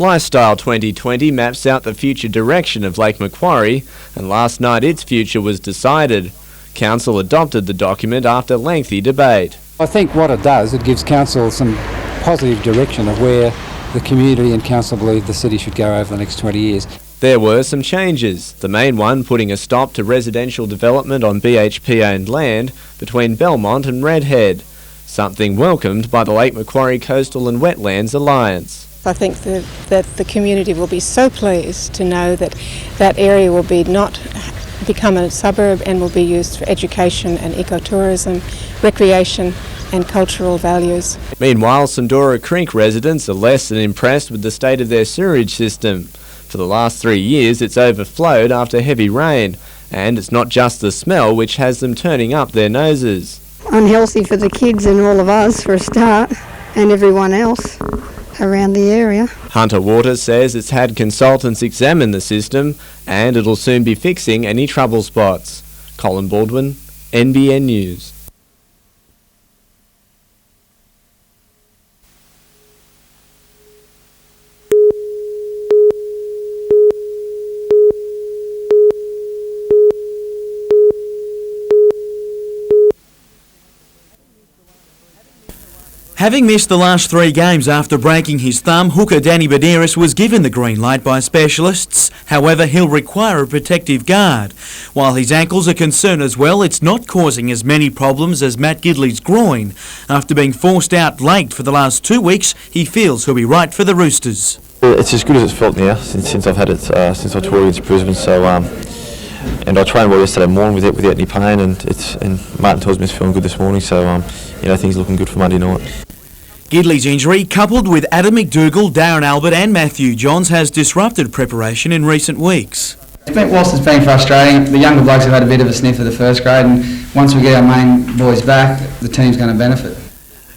Lifestyle 2020 maps out the future direction of Lake Macquarie, and last night its future was decided. Council adopted the document after lengthy debate. I think what it does, it gives Council some positive direction of where the community and Council believe the city should go over the next 20 years. There were some changes, the main one putting a stop to residential development on BHP-owned land between Belmont and Redhead, something welcomed by the Lake Macquarie Coastal and Wetlands Alliance. I think that the community will be so pleased to know that that area will not become a suburb and will be used for education and ecotourism, recreation and cultural values. Meanwhile, Sandora Creek residents are less than impressed with the state of their sewerage system. For the last 3 years it's overflowed after heavy rain, and it's not just the smell which has them turning up their noses. Unhealthy for the kids and all of us for a start, and everyone else around the area. Hunter Water says it's had consultants examine the system and it'll soon be fixing any trouble spots. Colin Baldwin, NBN News. Having missed the last 3 games after breaking his thumb, hooker Danny Badeiros was given the green light by specialists. However, he'll require a protective guard. While his ankles are concerned as well, it's not causing as many problems as Matt Gidley's groin. After being forced out late for the last 2 weeks, he feels he'll be right for the Roosters. It's as good as it's felt now since I've had it since I toured against Brisbane. So and I trained well yesterday morning without any pain, and Martin tells me it's feeling good this morning. So things are looking good for Monday night. Gidley's injury, coupled with Adam McDougall, Darren Albert and Matthew Johns, has disrupted preparation in recent weeks. Whilst it's been frustrating, the younger blokes have had a bit of a sniff of the first grade, and once we get our main boys back, the team's going to benefit.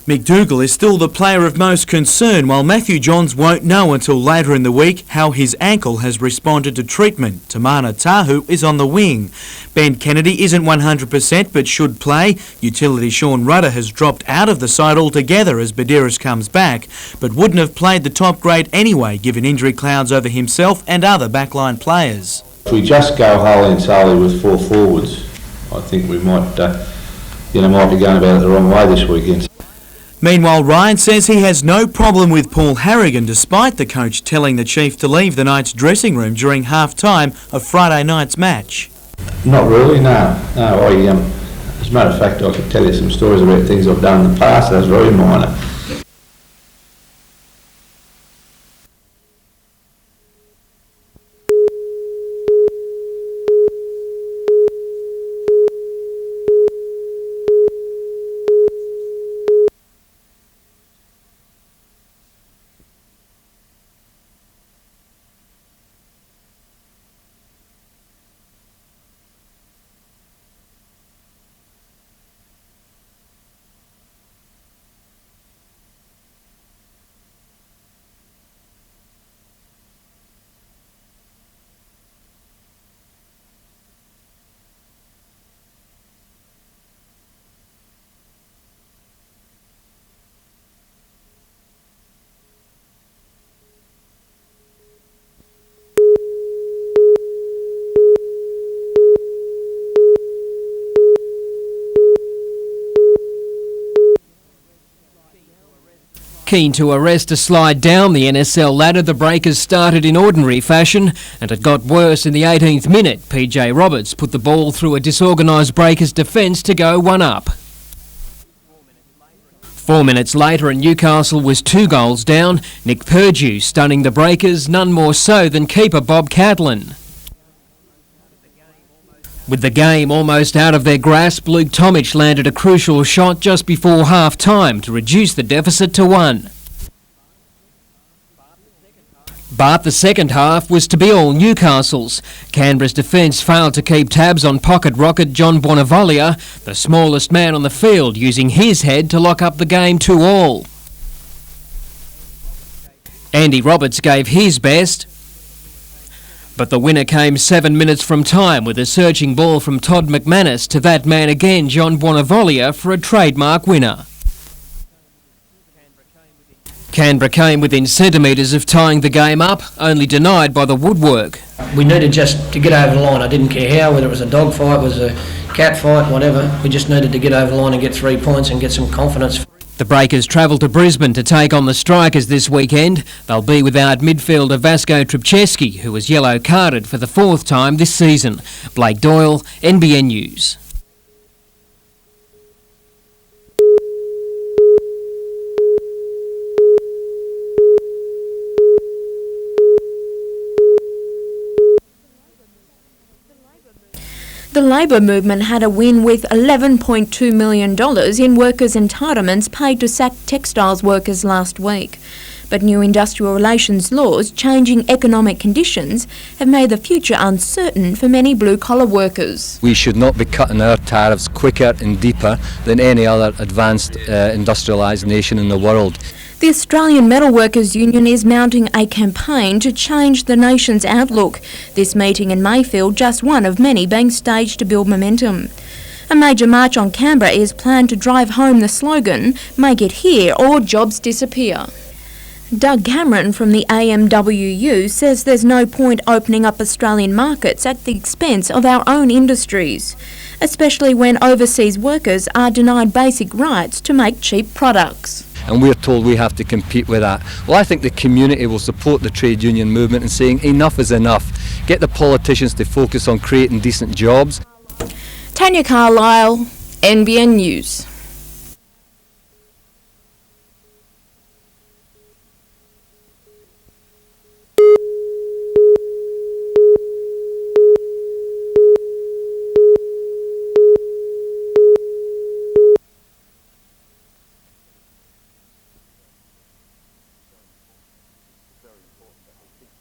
McDougall is still the player of most concern, while Matthew Johns won't know until later in the week how his ankle has responded to treatment. Tamana Tahu is on the wing. Ben Kennedy isn't 100% but should play. Utility Sean Rudder has dropped out of the side altogether as Badeiros comes back, but wouldn't have played the top grade anyway given injury clouds over himself and other backline players. If we just go wholly and solely with 4 forwards, I think we might be going about it the wrong way this weekend. Meanwhile, Ryan says he has no problem with Paul Harrigan despite the coach telling the Chief to leave the Knights dressing room during half-time of Friday night's match. Not really, no. As a matter of fact, I could tell you some stories about things I've done in the past. That's very minor. Keen to arrest a slide down the NSL ladder, the Breakers started in ordinary fashion and it got worse in the 18th minute. PJ Roberts put the ball through a disorganised Breakers defence to go 1 up. 4 minutes later and Newcastle was 2 goals down. Nick Purdue stunning the Breakers, none more so than keeper Bob Catlin. With the game almost out of their grasp, Luke Tomic landed a crucial shot just before half-time to reduce the deficit to 1. But the second half was to be all Newcastle's. Canberra's defence failed to keep tabs on pocket rocket John Bonavolia, the smallest man on the field, using his head to lock up the game 2-2. Andy Roberts gave his best, but the winner came 7 minutes from time with a searching ball from Todd McManus to that man again, John Bonavolia, for a trademark winner. Canberra came within centimetres of tying the game up, only denied by the woodwork. We needed just to get over the line. I didn't care how, whether it was a dog fight, was a cat fight, whatever. We just needed to get over the line and get 3 points and get some confidence. The Breakers travel to Brisbane to take on the Strikers this weekend. They'll be without midfielder Vasco Trpceski, who was yellow carded for the 4th time this season. Blake Doyle, NBN News. The Labor movement had a win with $11.2 million in workers' entitlements paid to sacked textiles workers last week. But new industrial relations laws changing economic conditions have made the future uncertain for many blue-collar workers. We should not be cutting our tariffs quicker and deeper than any other advanced industrialised nation in the world. The Australian Metal Workers Union is mounting a campaign to change the nation's outlook. This meeting in Mayfield just one of many being staged to build momentum. A major march on Canberra is planned to drive home the slogan, "Make it here or jobs disappear." Doug Cameron from the AMWU says there's no point opening up Australian markets at the expense of our own industries, especially when overseas workers are denied basic rights to make cheap products. And we're told we have to compete with that. Well, I think the community will support the trade union movement in saying enough is enough. Get the politicians to focus on creating decent jobs. Tanya Carlisle, NBN News.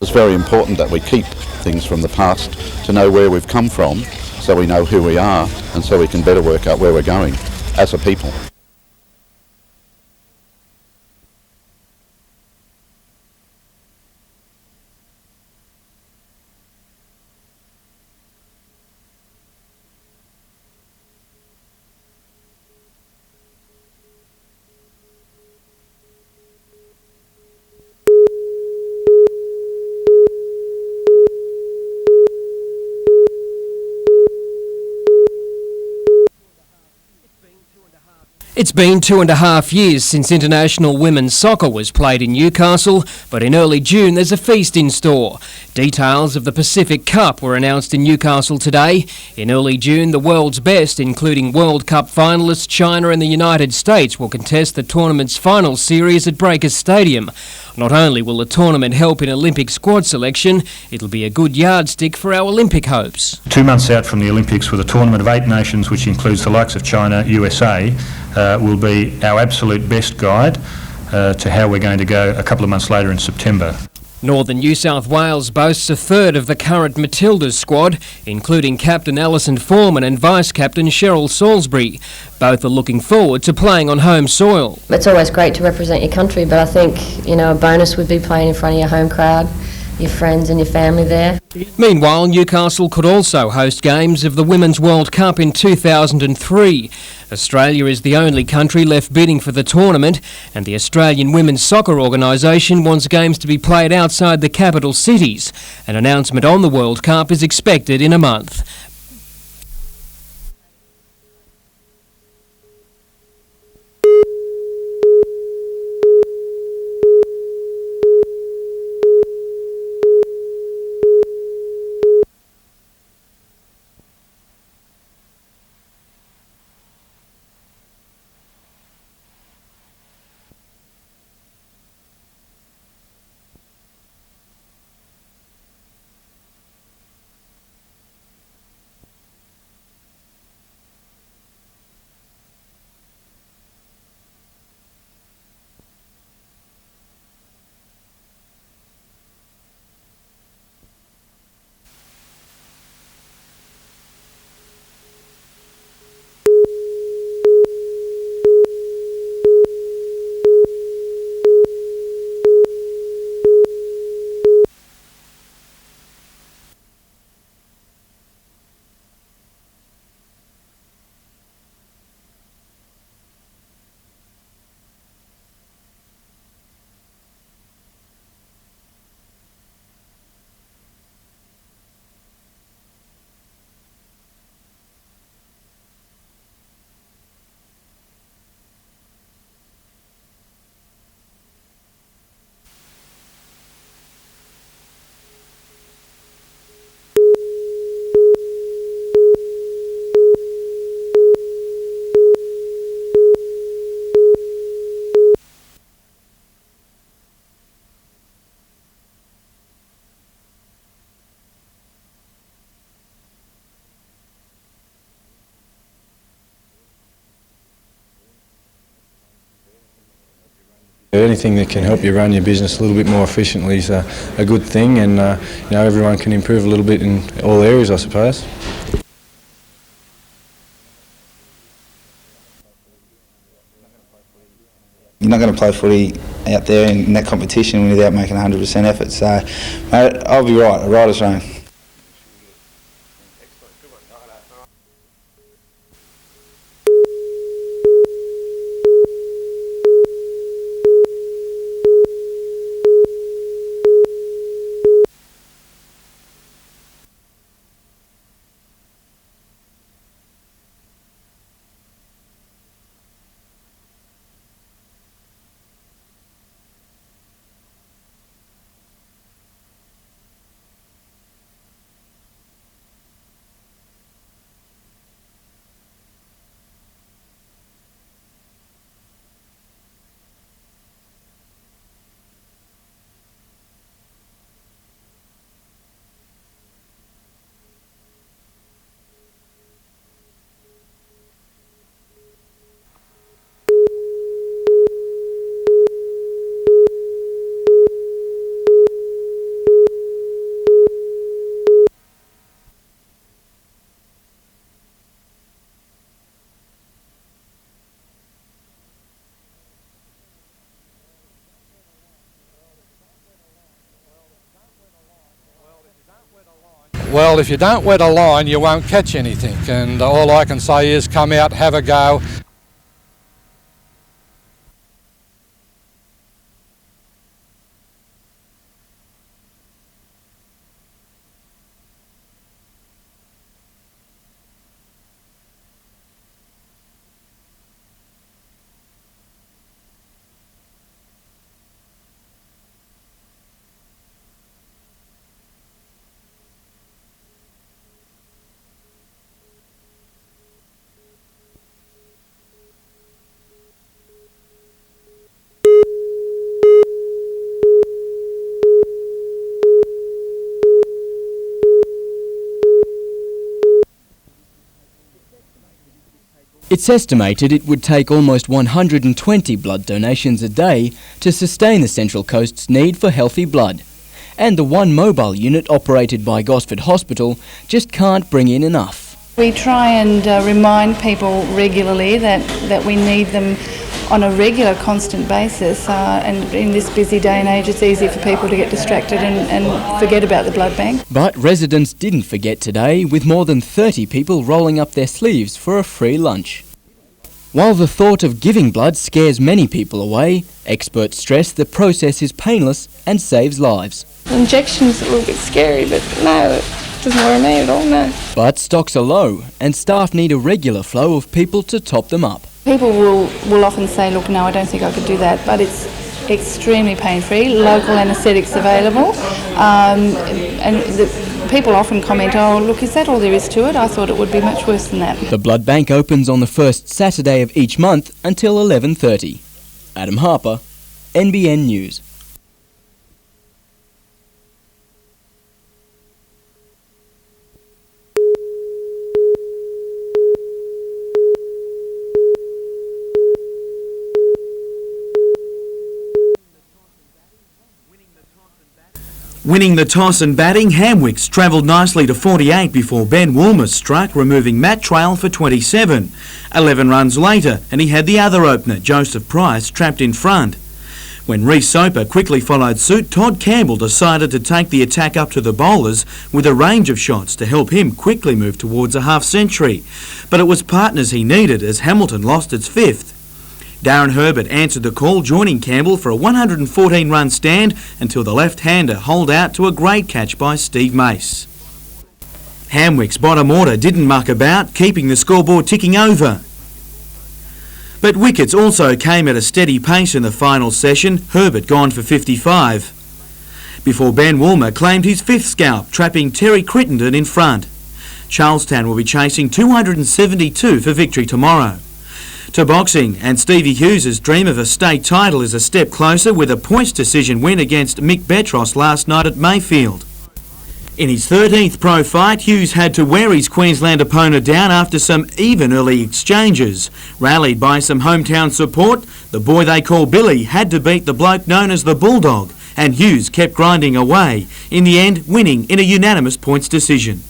It's very important that we keep things from the past to know where we've come from, so we know who we are and so we can better work out where we're going as a people. It's been 2.5 years since international women's soccer was played in Newcastle, but in early June there's a feast in store. Details of the Pacific Cup were announced in Newcastle today. In early June, the world's best, including World Cup finalists China and the United States, will contest the tournament's final series at Breakers Stadium. Not only will the tournament help in Olympic squad selection, it'll be a good yardstick for our Olympic hopes. 2 months out from the Olympics, with a tournament of 8 nations, which includes the likes of China, USA, will be our absolute best guide to how we're going to go a couple of months later in September. Northern New South Wales boasts a third of the current Matildas squad, including Captain Alison Foreman and Vice-Captain Cheryl Salisbury. Both are looking forward to playing on home soil. It's always great to represent your country, but I think, a bonus would be playing in front of your home crowd, your friends and your family there. Meanwhile, Newcastle could also host games of the Women's World Cup in 2003. Australia is the only country left bidding for the tournament, and the Australian Women's Soccer Organisation wants games to be played outside the capital cities. An announcement on the World Cup is expected in a month. Anything that can help you run your business a little bit more efficiently is a good thing, and everyone can improve a little bit in all areas, I suppose. You're not going to play footy out there in that competition without making 100% effort. So, mate, I'll be right, a rider's own. Well, if you don't wet a line, you won't catch anything, and all I can say is come out, have a go. It's estimated it would take almost 120 blood donations a day to sustain the Central Coast's need for healthy blood. And the one mobile unit operated by Gosford Hospital just can't bring in enough. We try and remind people regularly that we need them on a regular, constant basis, and in this busy day and age it's easy for people to get distracted and forget about the blood bank. But residents didn't forget today, with more than 30 people rolling up their sleeves for a free lunch. While the thought of giving blood scares many people away, experts stress the process is painless and saves lives. The injection's a little bit scary, but no, it doesn't worry me at all, no. But stocks are low and staff need a regular flow of people to top them up. People will often say, look, no, I don't think I could do that, but it's extremely pain-free, local anaesthetics available, and people often comment, oh, look, is that all there is to it? I thought it would be much worse than that. The blood bank opens on the first Saturday of each month until 11:30. Adam Harper, NBN News. Winning the toss and batting, Hamwicks travelled nicely to 48 before Ben Woolmer struck, removing Matt Trail for 27. 11 runs later, and he had the other opener, Joseph Price, trapped in front. When Reece Soper quickly followed suit, Todd Campbell decided to take the attack up to the bowlers with a range of shots to help him quickly move towards a half-century. But it was partners he needed as Hamilton lost its fifth. Darren Herbert answered the call, joining Campbell for a 114-run stand until the left-hander holed out to a great catch by Steve Mace. Hamwick's bottom order didn't muck about, keeping the scoreboard ticking over. But wickets also came at a steady pace in the final session, Herbert gone for 55. Before Ben Woolmer claimed his fifth scalp, trapping Terry Crittenden in front. Charlestown will be chasing 272 for victory tomorrow. To boxing, and Stevie Hughes' dream of a state title is a step closer with a points decision win against Mick Betros last night at Mayfield. In his 13th pro fight, Hughes had to wear his Queensland opponent down after some even early exchanges. Rallied by some hometown support, the boy they call Billy had to beat the bloke known as the Bulldog, and Hughes kept grinding away, in the end winning in a unanimous points decision.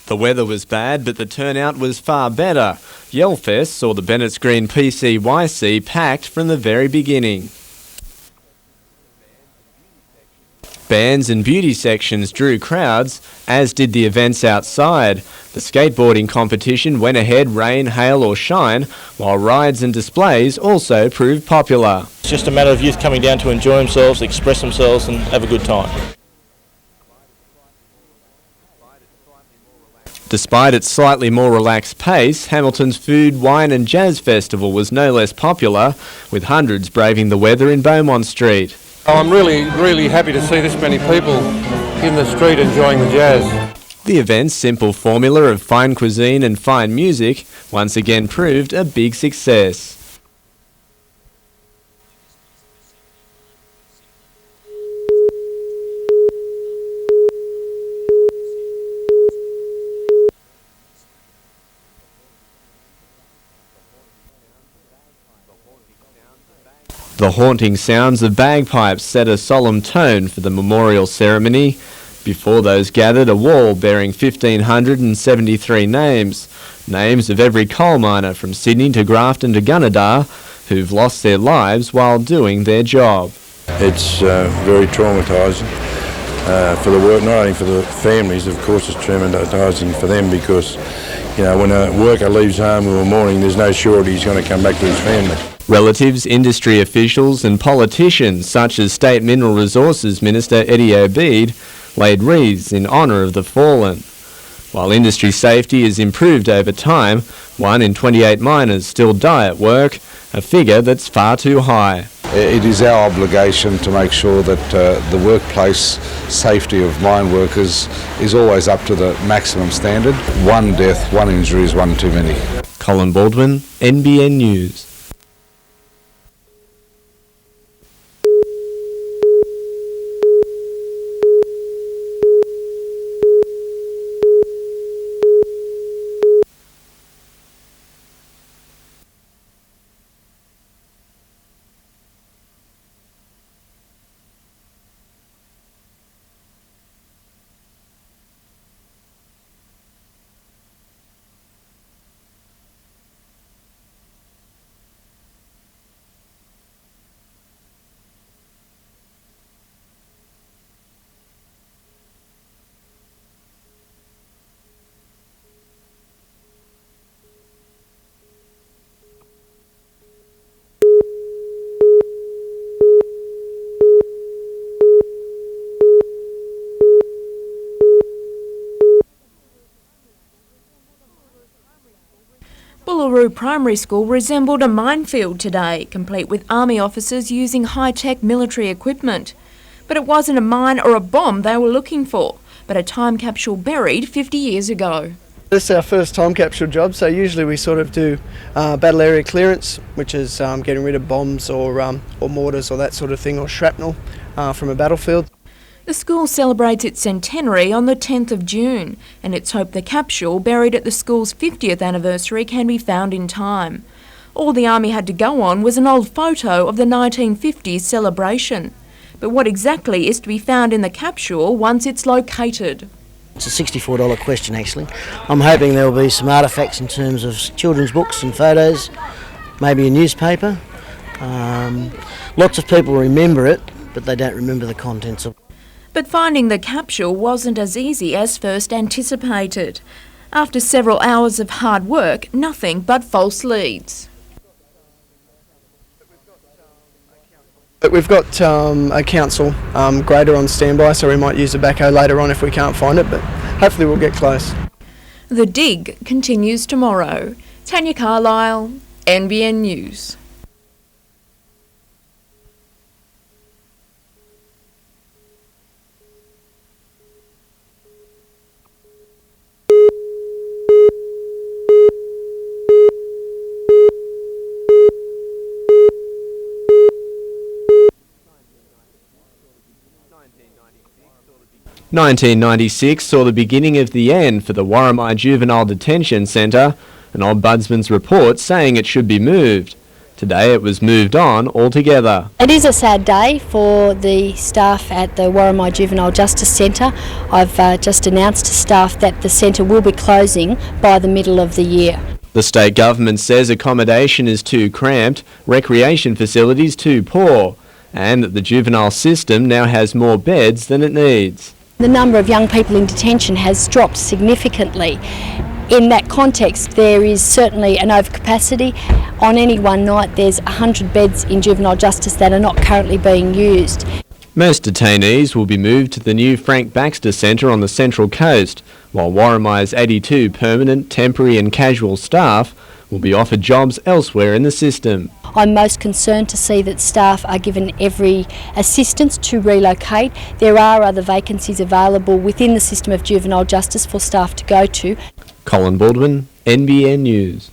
The weather was bad, but the turnout was far better. Yellfest saw the Bennett's Green PCYC packed from the very beginning. Bands and beauty sections drew crowds, as did the events outside. The skateboarding competition went ahead rain, hail or shine, while rides and displays also proved popular. It's just a matter of youth coming down to enjoy themselves, express themselves and have a good time. Despite its slightly more relaxed pace, Hamilton's Food, Wine and Jazz Festival was no less popular, with hundreds braving the weather in Beaumont Street. I'm really happy to see this many people in the street enjoying the jazz. The event's simple formula of fine cuisine and fine music once again proved a big success. The haunting sounds of bagpipes set a solemn tone for the memorial ceremony. Before those gathered a wall bearing 1,573 names of every coal miner from Sydney to Grafton to Gunnedah who've lost their lives while doing their job. It's very traumatising for the work, not only for the families, of course it's traumatising for them because, you know, when a worker leaves home in the morning there's no surety he's going to come back to his family. Relatives, industry officials and politicians such as State Mineral Resources Minister Eddie Obeid laid wreaths in honour of the fallen. While industry safety has improved over time, 1 in 28 miners still die at work, a figure that's far too high. It is our obligation to make sure that the workplace safety of mine workers is always up to the maximum standard. One death, one injury is one too many. Colin Baldwin, NBN News. Bullaroo Primary School resembled a minefield today, complete with army officers using high-tech military equipment. But it wasn't a mine or a bomb they were looking for, but a time capsule buried 50 years ago. This is our first time capsule job, so usually we sort of do battle area clearance, which is getting rid of bombs or mortars or that sort of thing, or shrapnel from a battlefield. The school celebrates its centenary on the 10th of June, and it's hoped the capsule buried at the school's 50th anniversary can be found in time. All the Army had to go on was an old photo of the 1950s celebration. But what exactly is to be found in the capsule once it's located? It's a $64 question, actually. I'm hoping there will be some artefacts in terms of children's books and photos, maybe a newspaper. Lots of people remember it, but they don't remember the contents of it. But finding the capsule wasn't as easy as first anticipated. After several hours of hard work, nothing but false leads. We've got a council grader on standby, so we might use a backhoe later on if we can't find it, but hopefully we'll get close. The dig continues tomorrow. Tanya Carlisle, NBN News. "1996 saw the beginning of the end for the Warramai Juvenile Detention Centre, an Ombudsman's report saying it should be moved. Today it was moved on altogether. It is a sad day for the staff at the Warramai Juvenile Justice Centre. I've just announced to staff that the centre will be closing by the middle of the year. The state government says accommodation is too cramped, recreation facilities too poor, and that the juvenile system now has more beds than it needs. The number of young people in detention has dropped significantly. In that context, there is certainly an overcapacity. On any one night, there's 100 beds in juvenile justice that are not currently being used. Most detainees will be moved to the new Frank Baxter Centre on the Central Coast, while Warramai's 82 permanent, temporary and casual staff will be offered jobs elsewhere in the system. I'm most concerned to see that staff are given every assistance to relocate. There are other vacancies available within the system of juvenile justice for staff to go to. Colin Baldwin, NBN News.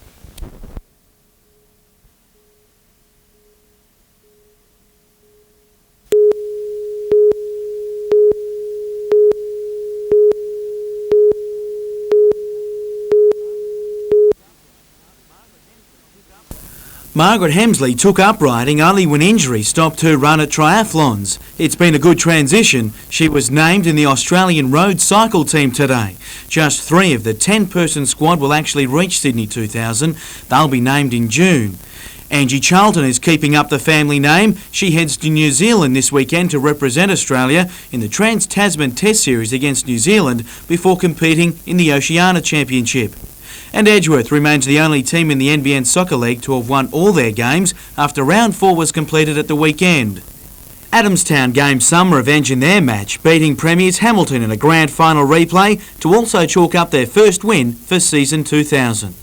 Margaret Hemsley took up riding only when injury stopped her run at triathlons. It's been a good transition. She was named in the Australian road cycle team today. Just 3 of the 10-person squad will actually reach Sydney 2000. They'll be named in June. Angie Charlton is keeping up the family name. She heads to New Zealand this weekend to represent Australia in the Trans-Tasman Test Series against New Zealand before competing in the Oceania Championship. And Edgeworth remains the only team in the NBN Soccer League to have won all their games after round 4 was completed at the weekend. Adamstown gained some revenge in their match, beating Premiers Hamilton in a grand final replay to also chalk up their first win for season 2000.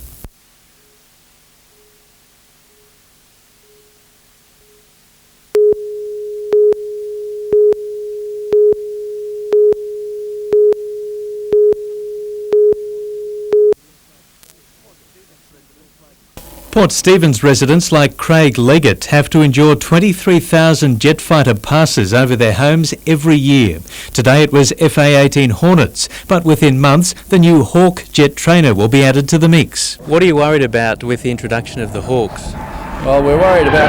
Port Stephens residents like Craig Leggett have to endure 23,000 jet fighter passes over their homes every year. Today it was FA-18 Hornets, but within months the new Hawk jet trainer will be added to the mix. What are you worried about with the introduction of the Hawks? Well, we're worried about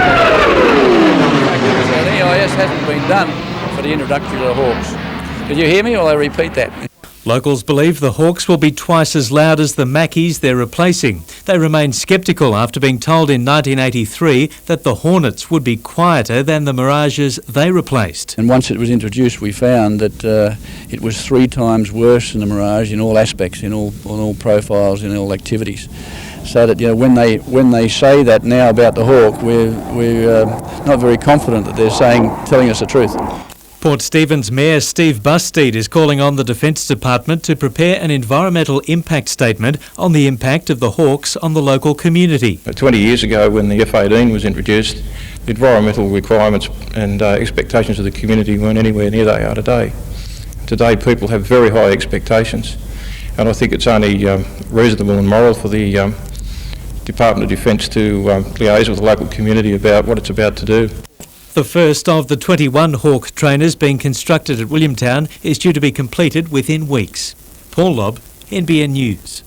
the EIS hasn't been done for the introduction of the Hawks. Did you hear me or will I repeat that? Locals believe the Hawks will be twice as loud as the Mackies they're replacing. They remain sceptical after being told in 1983 that the Hornets would be quieter than the Mirages they replaced. And once it was introduced, we found that it was 3 times worse than the Mirage in all aspects, in all profiles, in all activities. So that when they say that now about the Hawk, we're not very confident that they're telling us the truth. Port Stephens Mayor Steve Bustede is calling on the Defence Department to prepare an environmental impact statement on the impact of the Hawks on the local community. 20 years ago when the F-18 was introduced, the environmental requirements and expectations of the community weren't anywhere near they are today. Today people have very high expectations, and I think it's only reasonable and moral for the Department of Defence to liaise with the local community about what it's about to do. The first of the 21 Hawk trainers being constructed at Williamtown is due to be completed within weeks. Paul Lobb, NBN News.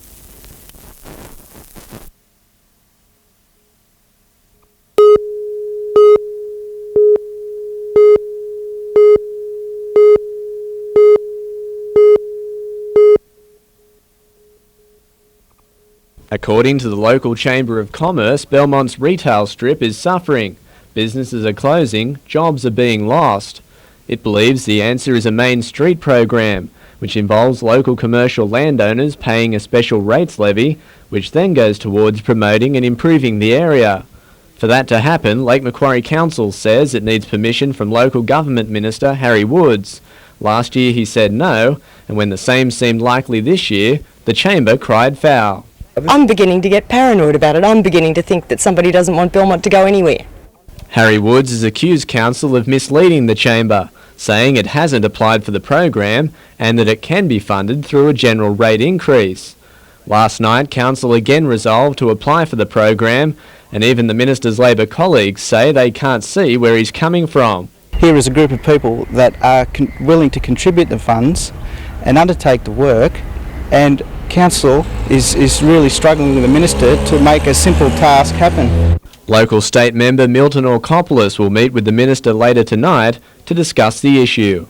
According to the local Chamber of Commerce, Belmont's retail strip is suffering. Businesses are closing, jobs are being lost. It believes the answer is a main street program, which involves local commercial landowners paying a special rates levy, which then goes towards promoting and improving the area. For that to happen, Lake Macquarie Council says it needs permission from local government minister Harry Woods. Last year he said no, and when the same seemed likely this year, the Chamber cried foul. I'm beginning to get paranoid about it. I'm beginning to think that somebody doesn't want Belmont to go anywhere. Harry Woods has accused Council of misleading the Chamber, saying it hasn't applied for the program and that it can be funded through a general rate increase. Last night, Council again resolved to apply for the program, and even the Minister's Labor colleagues say they can't see where he's coming from. Here is a group of people that are willing to contribute the funds and undertake the work, and Council is really struggling with the Minister to make a simple task happen. Local state member Milton Orkopoulos will meet with the Minister later tonight to discuss the issue.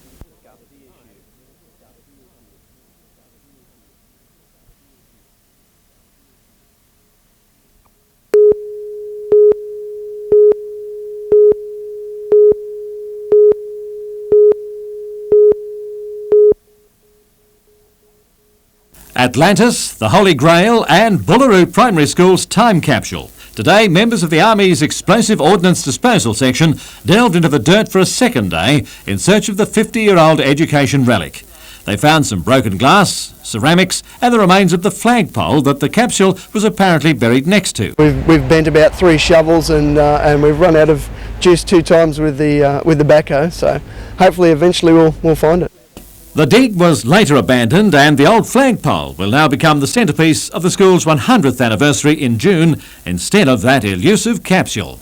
Atlantis, the Holy Grail and Bullaroo Primary School's time capsule. Today, members of the Army's Explosive Ordnance Disposal Section delved into the dirt for a second day in search of the 50-year-old education relic. They found some broken glass, ceramics and the remains of the flagpole that the capsule was apparently buried next to. We've bent about 3 shovels and we've run out of juice 2 times with the backhoe, so hopefully eventually we'll find it. The dig was later abandoned and the old flagpole will now become the centrepiece of the school's 100th anniversary in June instead of that elusive capsule.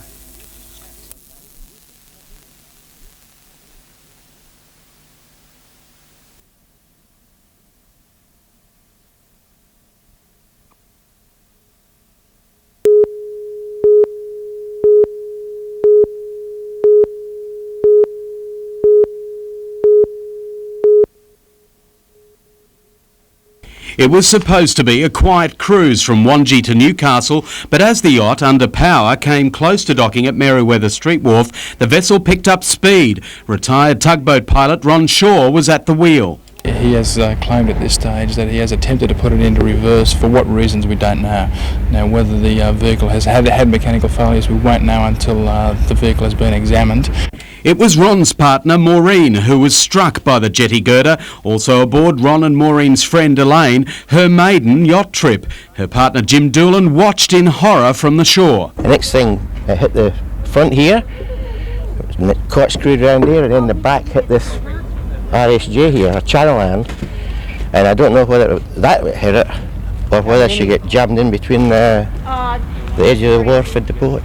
It was supposed to be a quiet cruise from Wangi to Newcastle, but as the yacht under power came close to docking at Merewether Street Wharf, the vessel picked up speed. Retired tugboat pilot Ron Shaw was at the wheel. He has claimed at this stage that he has attempted to put it into reverse. For what reasons we don't know. Now whether the vehicle has had mechanical failures we won't know until the vehicle has been examined. It was Ron's partner Maureen who was struck by the jetty girder. Also aboard Ron and Maureen's friend Elaine, her maiden yacht trip. Her partner Jim Doolan watched in horror from the shore. The next thing, it hit the front here, it was caught screwed around here, and then the back hit this RSJ here, a channel hand, and I don't know whether that would hit it or whether she get jammed in between the edge of the wharf and the boat.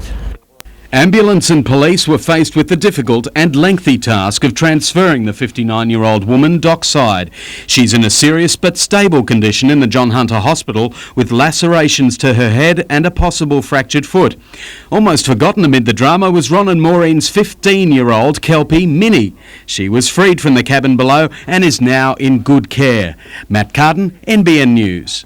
Ambulance and police were faced with the difficult and lengthy task of transferring the 59-year-old woman dockside. She's in a serious but stable condition in the John Hunter Hospital with lacerations to her head and a possible fractured foot. Almost forgotten amid the drama was Ron and Maureen's 15-year-old Kelpie, Minnie. She was freed from the cabin below and is now in good care. Matt Carden, NBN News.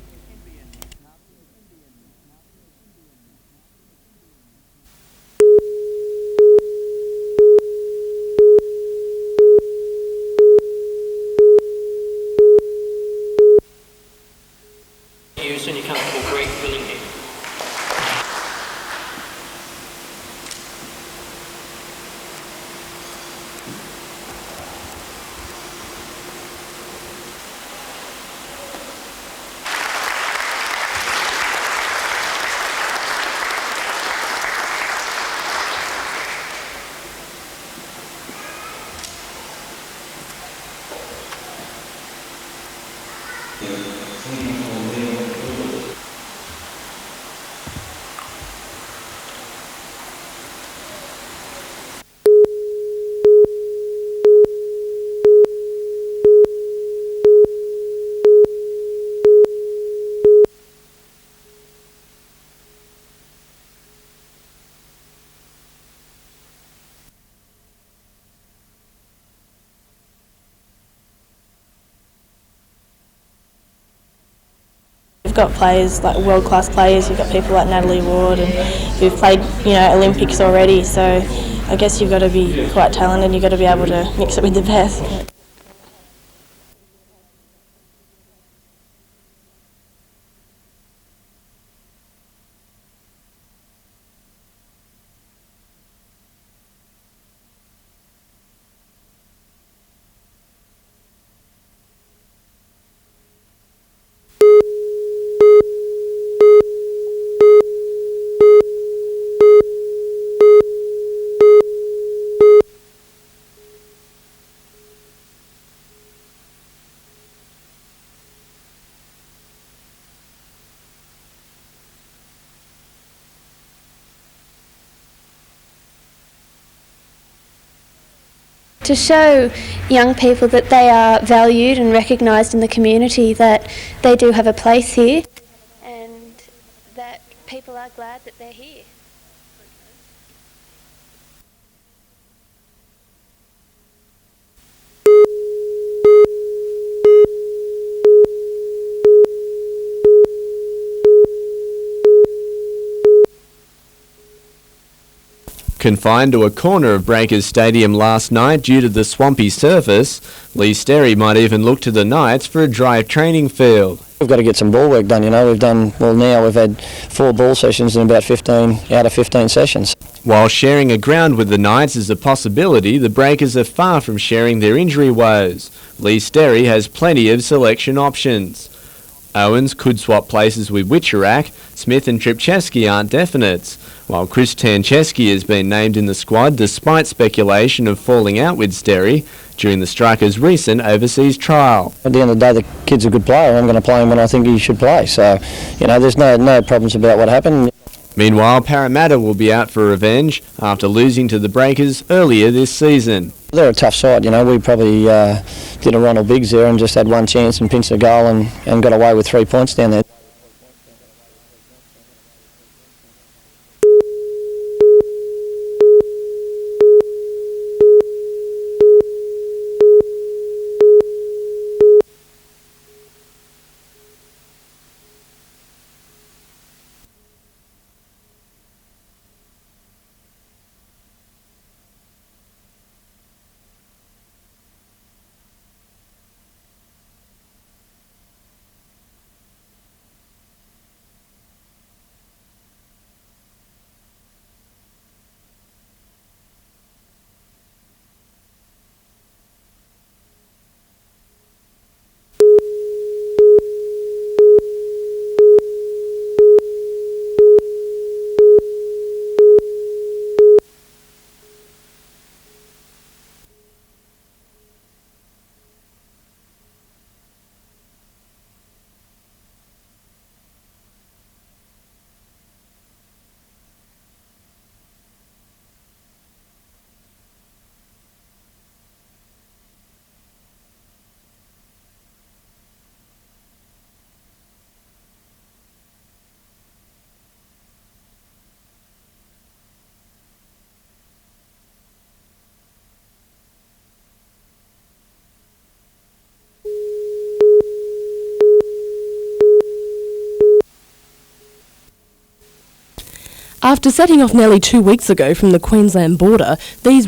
And you can't call Greg Billingham. got players, like world-class players. You've got people like Natalie Ward and who've played, Olympics already. So I guess you've got to be quite talented. You've got to be able to mix it with the best. To show young people that they are valued and recognised in the community, that they do have a place here and that people are glad that they're here. Confined to a corner of Breakers Stadium last night due to the swampy surface, Lee Sterry might even look to the Knights for a dry training field. We've got to get some ball work done, We've done, now we've had 4 ball sessions in about 15 out of 15 sessions. While sharing a ground with the Knights is a possibility, the Breakers are far from sharing their injury woes. Lee Sterry has plenty of selection options. Owens could swap places with Witcherak. Smith and Tripcheski aren't definites, while Chris Tancheski has been named in the squad despite speculation of falling out with Sterry during the striker's recent overseas trial. At the end of the day, the kid's a good player. I'm going to play him when I think he should play. So, there's no problems about what happened. Meanwhile, Parramatta will be out for revenge after losing to the Breakers earlier this season. They're a tough side, We probably did a Ronald Biggs there and just had one chance and pinched a goal and got away with 3 points down there. After setting off nearly 2 weeks ago from the Queensland border, these